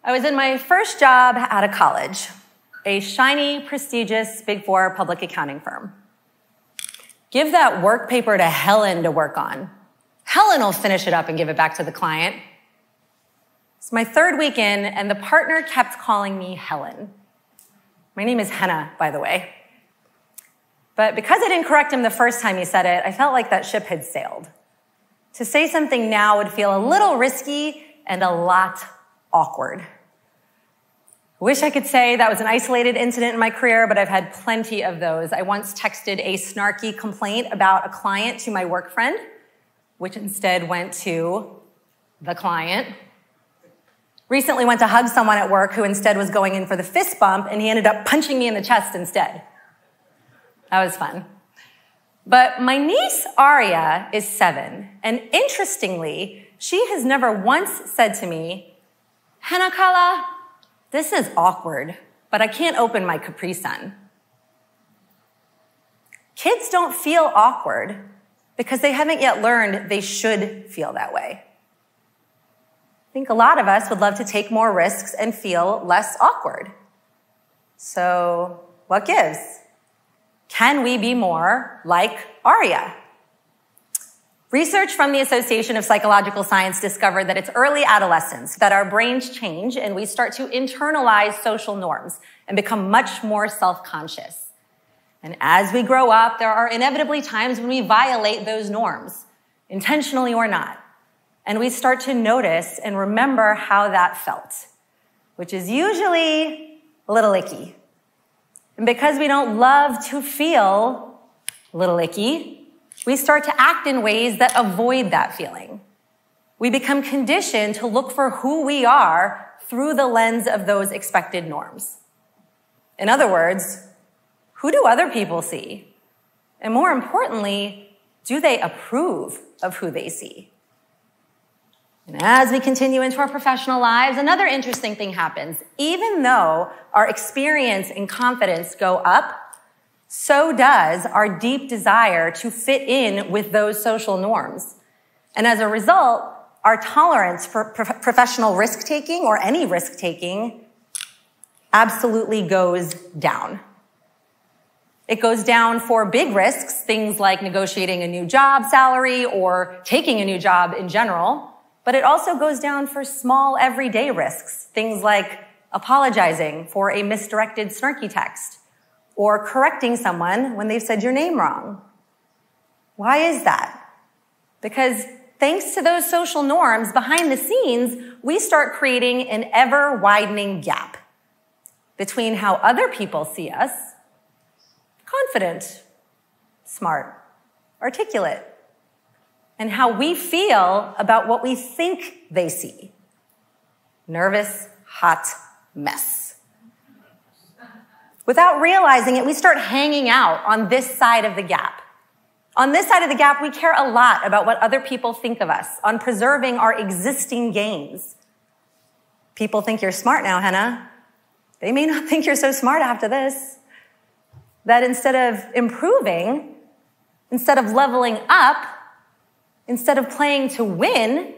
I was in my first job out of college, a shiny, prestigious Big Four public accounting firm. Give that work paper to Helen to work on. Helen will finish it up and give it back to the client. It's my third week in, and the partner kept calling me Helen. My name is Henna, by the way. But because I didn't correct him the first time he said it, I felt like that ship had sailed. To say something now would feel a little risky and a lot awkward. I wish I could say that was an isolated incident in my career, but I've had plenty of those. I once texted a snarky complaint about a client to my work friend, which instead went to the client. Recently went to hug someone at work who instead was going in for the fist bump, and he ended up punching me in the chest instead. That was fun. But my niece, Aria, is 7, and interestingly, she has never once said to me, Henna-Kala, this is awkward, but I can't open my Capri Sun. Kids don't feel awkward because they haven't yet learned they should feel that way. I think a lot of us would love to take more risks and feel less awkward. So, what gives? Can we be more like Aria? Research from the Association of Psychological Science discovered that it's early adolescence that our brains change and we start to internalize social norms and become much more self-conscious. And as we grow up, there are inevitably times when we violate those norms, intentionally or not. And we start to notice and remember how that felt, which is usually a little icky. And because we don't love to feel a little icky, we start to act in ways that avoid that feeling. We become conditioned to look for who we are through the lens of those expected norms. In other words, who do other people see? And more importantly, do they approve of who they see? And as we continue into our professional lives, another interesting thing happens. Even though our experience and confidence go up, so does our deep desire to fit in with those social norms. And as a result, our tolerance for professional risk-taking or any risk-taking absolutely goes down. It goes down for big risks, things like negotiating a new job salary or taking a new job in general. But it also goes down for small, everyday risks, things like apologizing for a misdirected snarky text or correcting someone when they've said your name wrong. Why is that? Because thanks to those social norms behind the scenes, we start creating an ever-widening gap between how other people see us, confident, smart, articulate, and how we feel about what we think they see. Nervous, hot mess. Without realizing it, we start hanging out on this side of the gap. On this side of the gap, we care a lot about what other people think of us, on preserving our existing gains. People think you're smart now, Henna. They may not think you're so smart after this. That instead of improving, instead of leveling up, instead of playing to win,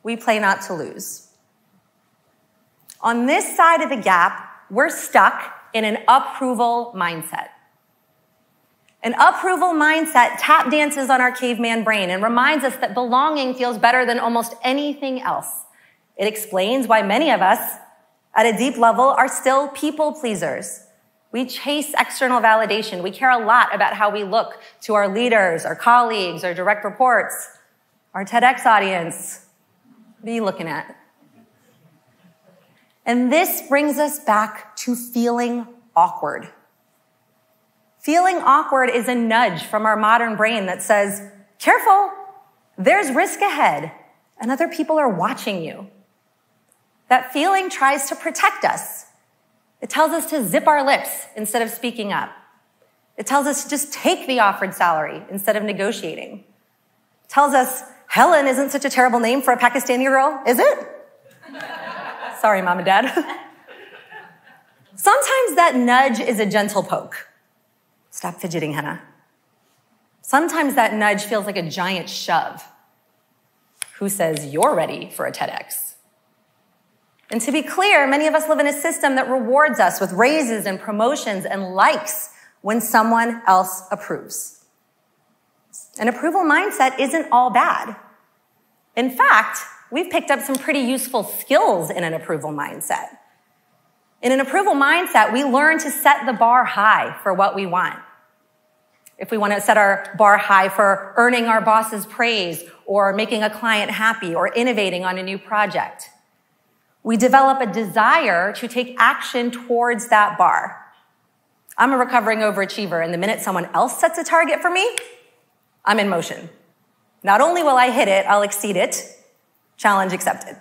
we play not to lose. On this side of the gap, we're stuck in an approval mindset. An approval mindset tap dances on our caveman brain and reminds us that belonging feels better than almost anything else. It explains why many of us, at a deep level, are still people pleasers. We chase external validation. We care a lot about how we look to our leaders, our colleagues, our direct reports, our TEDx audience. What are you looking at? And this brings us back to feeling awkward. Feeling awkward is a nudge from our modern brain that says, careful, there's risk ahead, and other people are watching you. That feeling tries to protect us. It tells us to zip our lips instead of speaking up. It tells us to just take the offered salary instead of negotiating. It tells us, Helen isn't such a terrible name for a Pakistani girl, is it? Sorry, Mom and Dad. Sometimes that nudge is a gentle poke. Stop fidgeting, Henna. Sometimes that nudge feels like a giant shove. Who says you're ready for a TEDx? And to be clear, many of us live in a system that rewards us with raises and promotions and likes when someone else approves. An approval mindset isn't all bad. In fact, we've picked up some pretty useful skills in an approval mindset. In an approval mindset, we learn to set the bar high for what we want. If we want to set our bar high for earning our boss's praise or making a client happy or innovating on a new project, we develop a desire to take action towards that bar. I'm a recovering overachiever, and the minute someone else sets a target for me, I'm in motion. Not only will I hit it, I'll exceed it. Challenge accepted.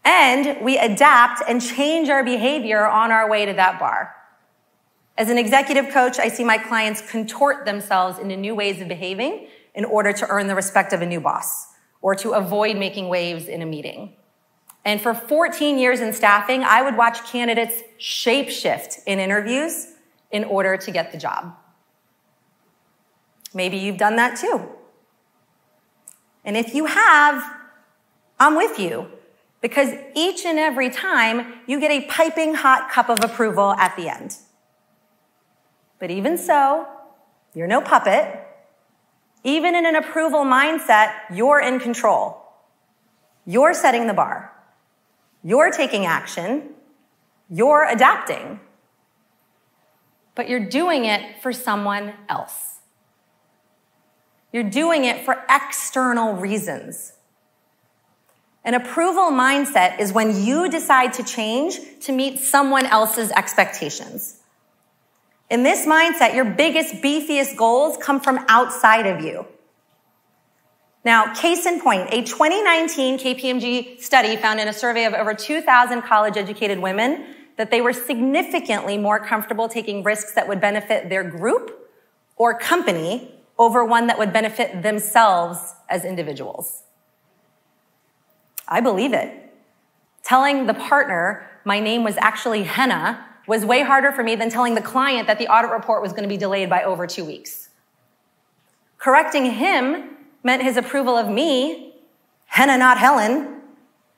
And we adapt and change our behavior on our way to that bar. As an executive coach, I see my clients contort themselves into new ways of behaving in order to earn the respect of a new boss or to avoid making waves in a meeting. And for 14 years in staffing, I would watch candidates shapeshift in interviews in order to get the job. Maybe you've done that too. And if you have, I'm with you, because each and every time you get a piping hot cup of approval at the end. But even so, you're no puppet. Even in an approval mindset, you're in control. You're setting the bar. You're taking action. You're adapting. But you're doing it for someone else. You're doing it for external reasons. An approval mindset is when you decide to change to meet someone else's expectations. In this mindset, your biggest, beefiest goals come from outside of you. Now, case in point, a 2019 KPMG study found in a survey of over 2,000 college-educated women that they were significantly more comfortable taking risks that would benefit their group or company over one that would benefit themselves as individuals. I believe it. Telling the partner my name was actually Henna was way harder for me than telling the client that the audit report was going to be delayed by over 2 weeks. Correcting him meant his approval of me, Henna, not Helen,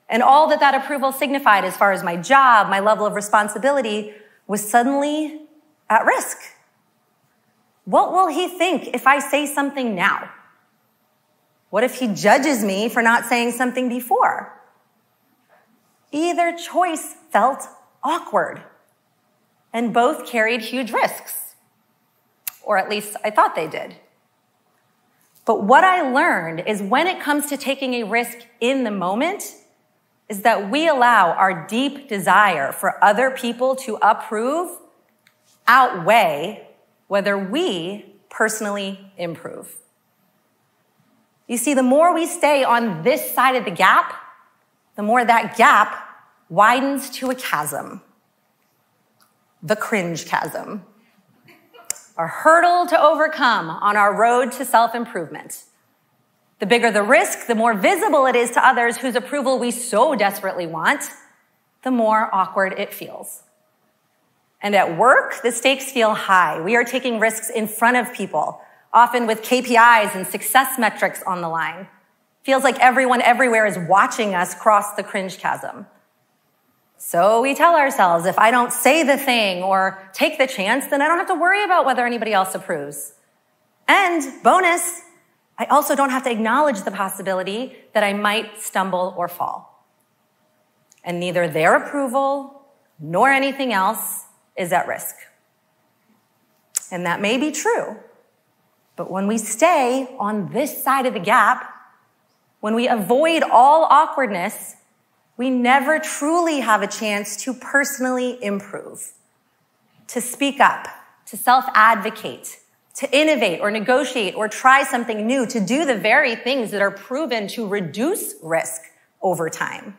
and all that approval signified as far as my job, my level of responsibility, was suddenly at risk. What will he think if I say something now? What if he judges me for not saying something before? Either choice felt awkward, and both carried huge risks. Or at least I thought they did. But what I learned is when it comes to taking a risk in the moment, is that we allow our deep desire for other people to approve outweigh whether we personally improve. You see, the more we stay on this side of the gap, the more that gap widens to a chasm. The cringe chasm. A hurdle to overcome on our road to self-improvement. The bigger the risk, the more visible it is to others whose approval we so desperately want, the more awkward it feels. And at work, the stakes feel high. We are taking risks in front of people, often with KPIs and success metrics on the line. Feels like everyone everywhere is watching us cross the cringe chasm. So we tell ourselves, if I don't say the thing or take the chance, then I don't have to worry about whether anybody else approves. And bonus, I also don't have to acknowledge the possibility that I might stumble or fall. And neither their approval nor anything else is at risk. And that may be true. But when we stay on this side of the gap, when we avoid all awkwardness, we never truly have a chance to personally improve, to speak up, to self-advocate, to innovate or negotiate or try something new, to do the very things that are proven to reduce risk over time.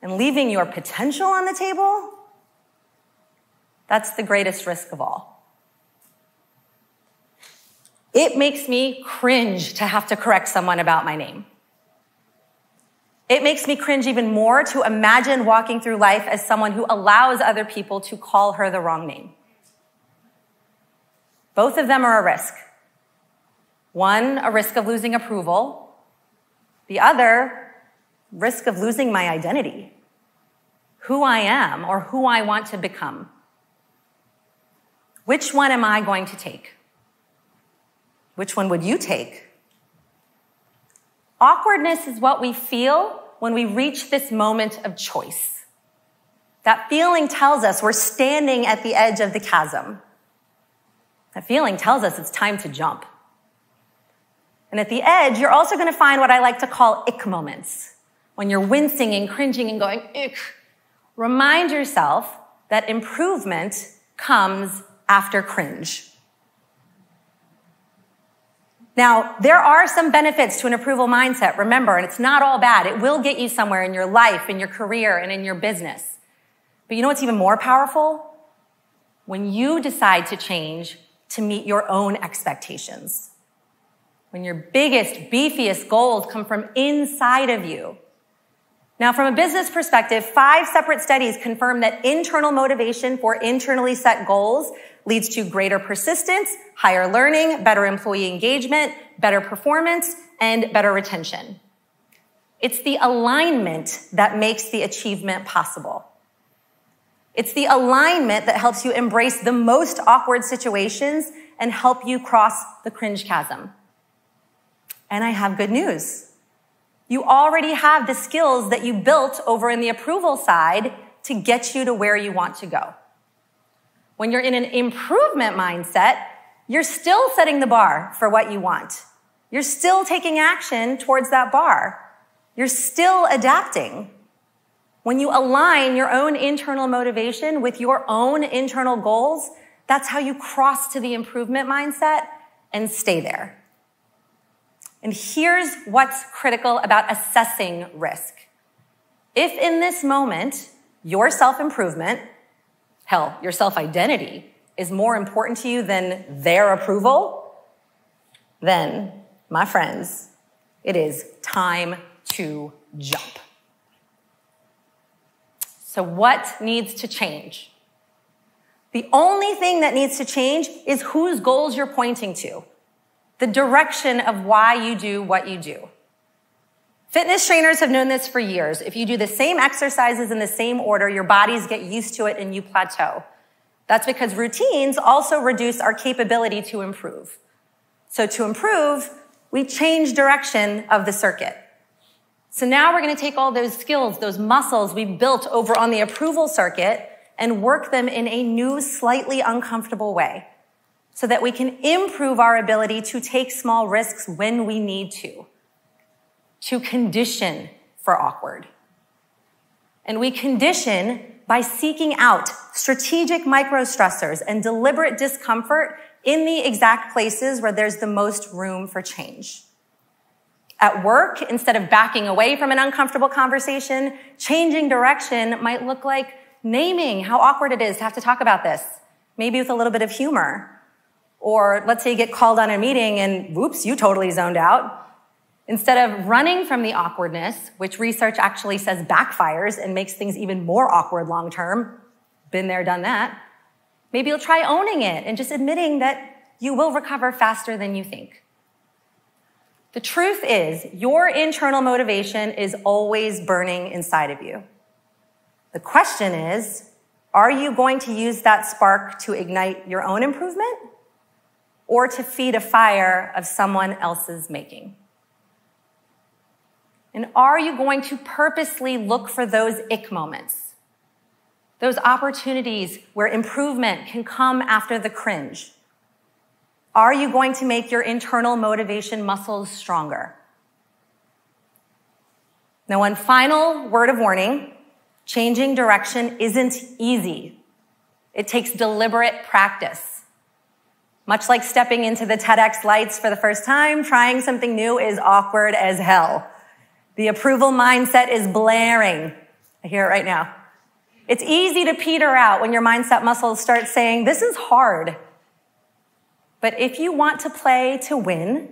And leaving your potential on the table, that's the greatest risk of all. It makes me cringe to have to correct someone about my name. It makes me cringe even more to imagine walking through life as someone who allows other people to call her the wrong name. Both of them are a risk. One, a risk of losing approval. The other, risk of losing my identity. who I am or who I want to become? Which one am I going to take? Which one would you take? Awkwardness is what we feel when we reach this moment of choice. That feeling tells us we're standing at the edge of the chasm. That feeling tells us it's time to jump. And at the edge, you're also going to find what I like to call ick moments. When you're wincing and cringing and going, ick. Remind yourself that improvement comes after cringe. Now, there are some benefits to an approval mindset, remember, and it's not all bad. It will get you somewhere in your life, in your career, and in your business. But you know what's even more powerful? When you decide to change to meet your own expectations. When your biggest, beefiest goals come from inside of you. Now, from a business perspective, 5 separate studies confirm that internal motivation for internally set goals leads to greater persistence, higher learning, better employee engagement, better performance, and better retention. It's the alignment that makes the achievement possible. It's the alignment that helps you embrace the most awkward situations and help you cross the cringe chasm. And I have good news. You already have the skills that you built over in the approval side to get you to where you want to go. When you're in an improvement mindset, you're still setting the bar for what you want. You're still taking action towards that bar. You're still adapting. When you align your own internal motivation with your own internal goals, that's how you cross to the improvement mindset and stay there. And here's what's critical about assessing risk. If in this moment, your self-improvement, hell, your self-identity is more important to you than their approval, then, my friends, it is time to jump. So what needs to change? The only thing that needs to change is whose goals you're pointing to. The direction of why you do what you do. Fitness trainers have known this for years. If you do the same exercises in the same order, your bodies get used to it and you plateau. That's because routines also reduce our capability to improve. So to improve, we change direction of the circuit. So now we're going to take all those skills, those muscles we built over on the approval circuit and work them in a new, slightly uncomfortable way so that we can improve our ability to take small risks when we need to condition for awkward. And we condition by seeking out strategic micro-stressors and deliberate discomfort in the exact places where there's the most room for change. At work, instead of backing away from an uncomfortable conversation, changing direction might look like naming how awkward it is to have to talk about this, maybe with a little bit of humor. Or let's say you get called on a meeting and whoops, you totally zoned out. Instead of running from the awkwardness, which research actually says backfires and makes things even more awkward long term, been there, done that, maybe you'll try owning it and just admitting that you will recover faster than you think. The truth is, your internal motivation is always burning inside of you. The question is, are you going to use that spark to ignite your own improvement or to feed a fire of someone else's making? And are you going to purposely look for those ick moments, those opportunities where improvement can come after the cringe? Are you going to make your internal motivation muscles stronger? Now, one final word of warning, changing direction isn't easy. It takes deliberate practice. Much like stepping into the TEDx lights for the first time, trying something new is awkward as hell. The approval mindset is blaring. I hear it right now. It's easy to peter out when your mindset muscles start saying, this is hard. But if you want to play to win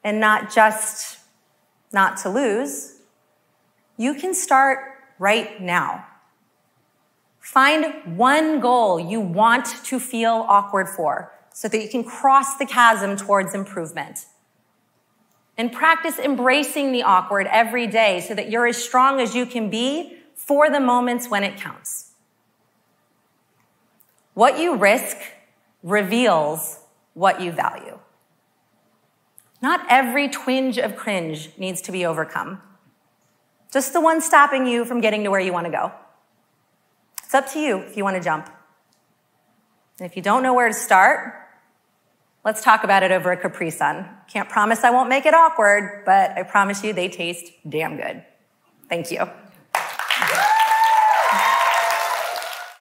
and not just not to lose, you can start right now. Find one goal you want to feel awkward for so that you can cross the chasm towards improvement. And practice embracing the awkward every day so that you're as strong as you can be for the moments when it counts. What you risk reveals what you value. Not every twinge of cringe needs to be overcome. Just the one stopping you from getting to where you want to go. It's up to you if you want to jump. And if you don't know where to start, let's talk about it over a Capri Sun. Can't promise I won't make it awkward, but I promise you they taste damn good. Thank you.